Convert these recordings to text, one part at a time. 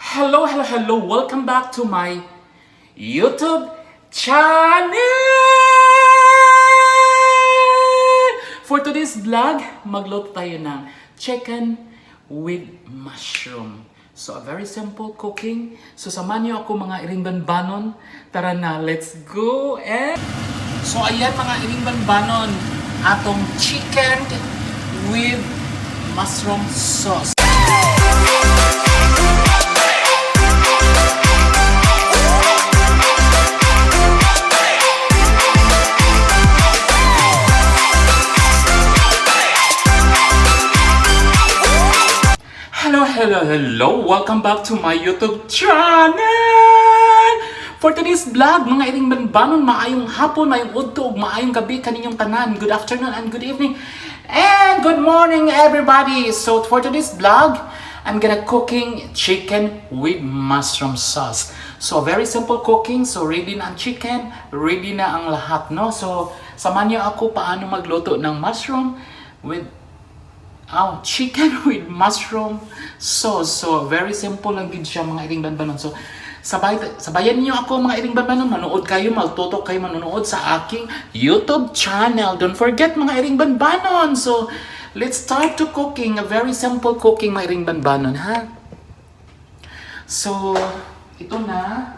Hello. Welcome back to my YouTube channel! For today's vlog, magluto tayo ng chicken with mushroom. So, a very simple cooking. So, samahan niyo ako mga iring-banbanon. Tara na, let's go! So, ayan mga iring-banbanon, atong chicken with mushroom sauce. Hello! Welcome back to my YouTube channel! For today's vlog, mga iring-banbanon, maayong hapon, maayong udtog, maayong gabi kaninyong tanan. Good afternoon and good evening. And good morning everybody! So for today's vlog, I'm gonna cooking chicken with mushroom sauce. So very simple cooking. So ready na ang chicken, ready na ang lahat, no? So samahan niyo ako paano magluto ng mushroom with chicken with mushroom sauce. So, very simple lang din siya mga iring-banbanon. So, sabayan niyo ako mga iring-banbanon. Manood kayo, magtutok kayo manonood sa aking YouTube channel. Don't forget mga iring-banbanon. So, let's start to cooking. A very simple cooking mga iring-banbanon, ha? So, ito na.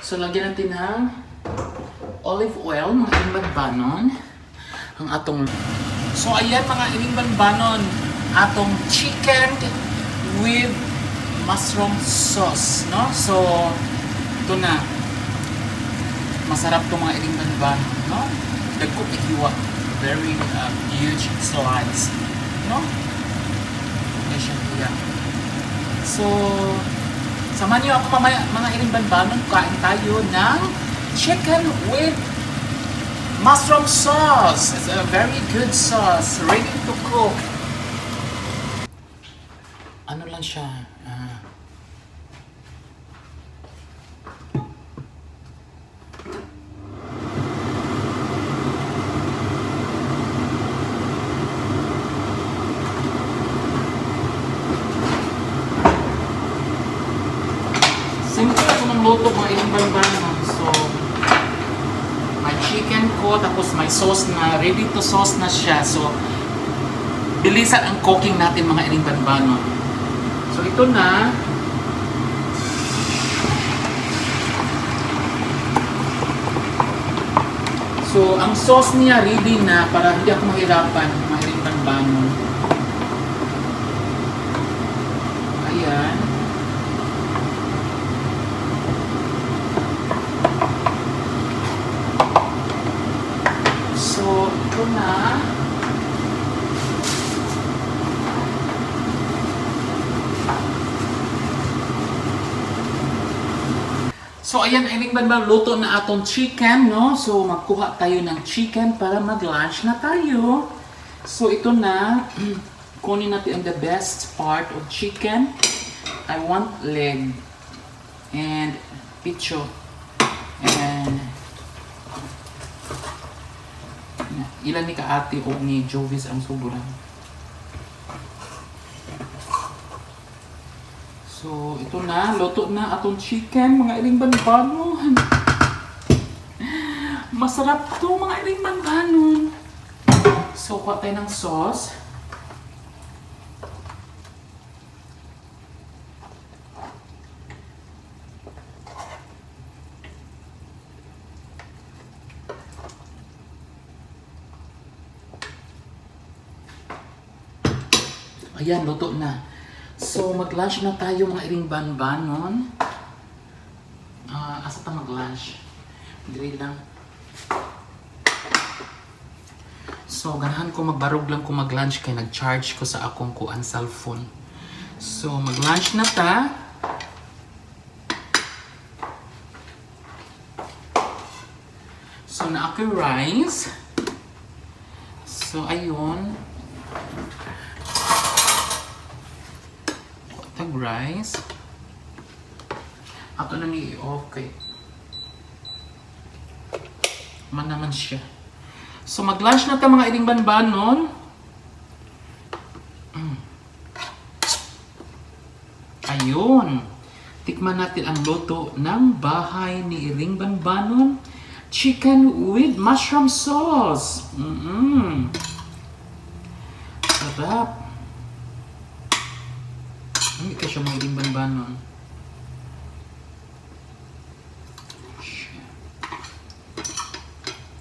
So, lagyan natin ng olive oil, mga iring-banbanon. Ang atong... So, ayan mga iring-banbanon, atong chicken with mushroom sauce, no? So, ito na. Masarap itong mga iring-banbanon, no? Nagkupikiwa. Very huge slice, no? Okay siya kaya. So, samahan niyo ako mamaya mga iring-banbanon, kain tayo ng chicken with mushroom sauce. It's a very good sauce, ready to cook. Ano lang siya? Simple ako ng luto mga iring-banbanon. So, may chicken ko, tapos may sauce na, ready to sauce na siya. So, bilisan ang cooking natin mga iring-banbanon. So, ito na. So, ang sauce niya ready na para hindi ako mahirapan mga iring-banbanon. Ayan. So, ito na. So, ayan, iring-banbanon, luto na atong chicken, no? So, magkuha tayo ng chicken para mag-lunch na tayo. So, ito na. Kunin natin the best part of chicken. I want leg and picho and ilan ni kaati o ni Jovis ang suburan. So, ito na. Luto na atong chicken, mga iring-banbanon. Masarap to mga iring-banbanon. So, kuha tayo ng sauce. Ayan, luto na. So, mag-lunch na tayo mga iring-banbanon. Asa ta mag-lunch? Hindi lang. So, ganahan ko magbarog lang ko mag-lunch kaya nag-charge ko sa akong kuan cellphone. So, mag-lunch na ta. So, na ako rice. So, ayun. Tag rice. Ato na ni okay. Man naman siya. So mag-lunch na ta mga iring banbanon. Ayun. Tikman natin ang luto ng bahay ni Iring Banbanon. Chicken with mushroom sauce. Sarap. Hindi ka siya mga Iring Banbanon.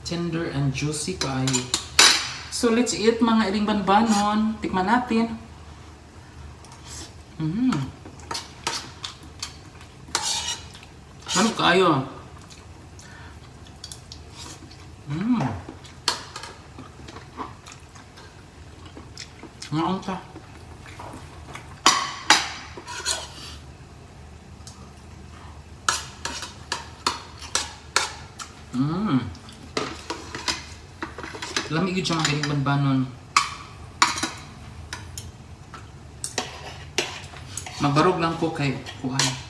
Tender and juicy kayo. So let's eat mga Iring Banbanon. Tikman natin. Ano kayo? Ngaon ka. Lamig yun siya mga Iring Banbanon. Magbarog lang ko kay kuhan.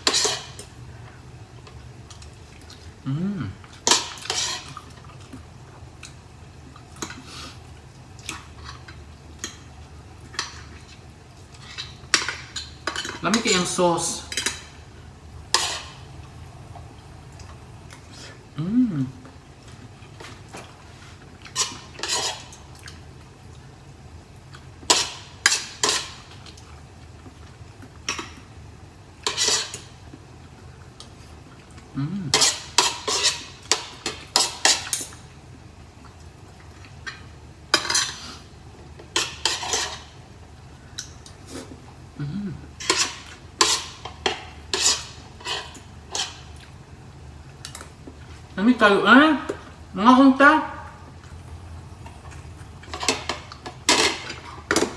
Lamig kayang sauce. Lamig tayo mga hunta.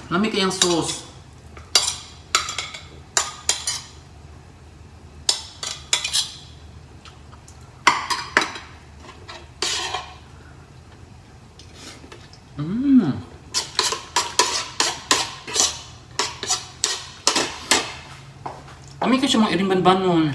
Lamig kayang sauce. Lamig ka siya mga Iring Banbanon.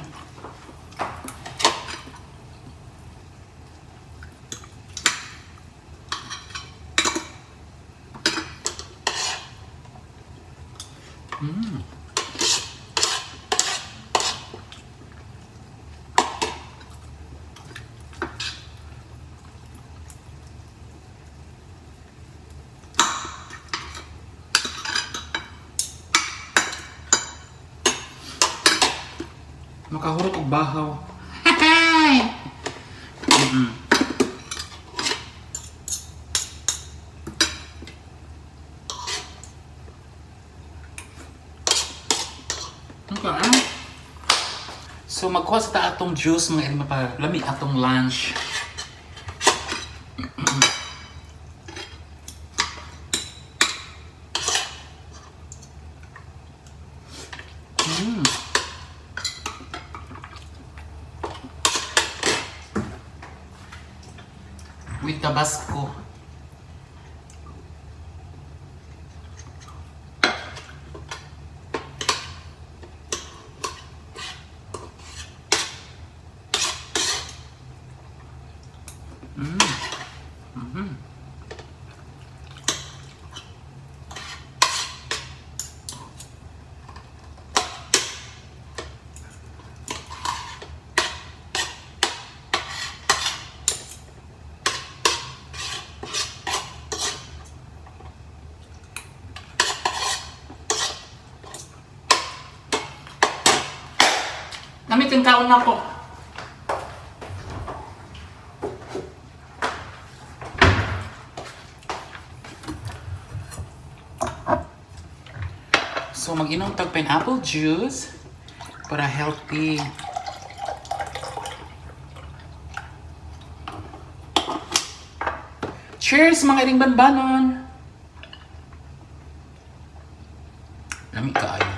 Makahurot og bahaw. Okay. So magkuha sa ta atong juice mga Iring Banbanon. Lami atong lunch. With Tabasco. Gamitin kaon na ko. So mag-inom tag pineapple juice para healthy. Cheers mga Iring Banbanon. Lamig kaayo.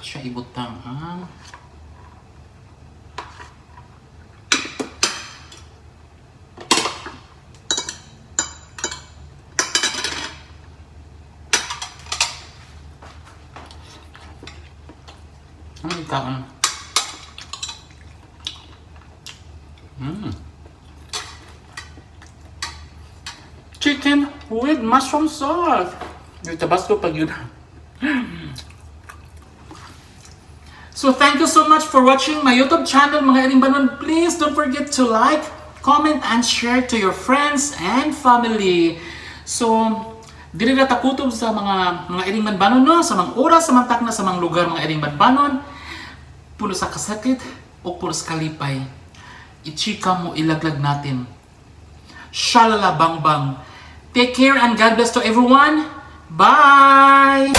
siya ibutang. Ang ikaon. Chicken with mushroom sauce. Yung Tabasco pag yun. So thank you so much for watching my YouTube channel, mga Iring Banon. Please don't forget to like, comment, and share to your friends and family. So, dili na takutob sa mga Iring Banon, no? Sa mga oras, sa mga takna, sa mga lugar, mga Iring Banon. Puno sa kasakit o puno sa kalipay. I-chika mo, ilaglag natin. Shalala, bangbang. Take care and God bless to everyone. Bye!